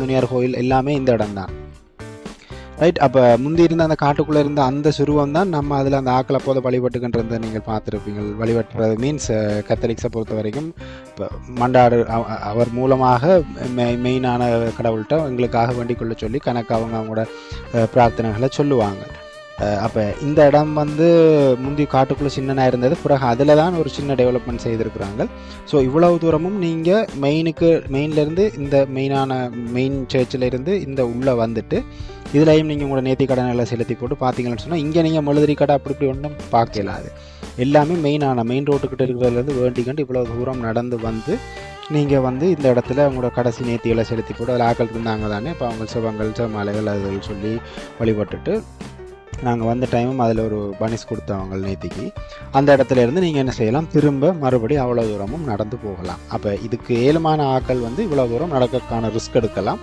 முனியார் கோயில் எல்லாமே இந்த இடம் தான். ரைட். அப்போ முந்தி இருந்த அந்த காட்டுக்குள்ளே இருந்த அந்த சுருவம் தான் நம்ம அதில் அந்த ஆக்களை போத வழிபட்டுக்கின்றதை நீங்கள் பார்த்துருப்பீங்க. வழிபட்டுறது மீன்ஸ் கத்தலிக்ஸை பொறுத்த வரைக்கும் இப்போ மண்டாடு அவர் மூலமாக மெயினான கடவுள்கிட்ட எங்களுக்காக வேண்டிக் கொள்ள சொல்லி கணக்கு அவங்களோட பிரார்த்தனைகளை சொல்லுவாங்க. அப்போ இந்த இடம் முந்தி காட்டுக்குள்ளே சின்னனாக இருந்தது. பிறகு அதில் தான் ஒரு சின்ன டெவலப்மெண்ட் செய்திருக்கிறாங்க. ஸோ இவ்வளவு தூரமும் நீங்கள் மெயின்லேருந்து இந்த மெயின் சர்ச்சில் இருந்து இந்த உள்ளே வந்துட்டு இதுலேயும் நீங்கள் உங்களோட நேர்த்தி கடன்களை செலுத்தி போட்டு பார்த்தீங்கன்னு சொன்னால் இங்கே நீங்கள் மெழுதிரி கடை அப்படி ஒன்றும் பார்க்கலாது. எல்லாமே மெயின் ரோட்டுக்கிட்ட இருக்கிறதுலேருந்து வேண்டிக்கண்டு இவ்வளோ தூரம் நடந்து வந்து நீங்கள் இந்த இடத்துல உங்களோட கடைசி நேர்த்திகளை செலுத்தி போட்டு அதில் ஆக்கள் இருந்தாங்க தானே. இப்போ அவங்க சிவங்கள் மலைகள் அதில் சொல்லி வழிபட்டுட்டு நாங்கள் வந்த டைமும் அதில் ஒரு பனிஸ் கொடுத்தவங்க நேர்த்திக்கு அந்த இடத்துல இருந்து நீங்கள் என்ன செய்யலாம், திரும்ப மறுபடியும் அவ்வளோ தூரமும் நடந்து போகலாம். அப்போ இதுக்கு ஏழுமான ஆக்கள் இவ்வளோ தூரம் நடக்கக்கான ரிஸ்க் எடுக்கலாம்.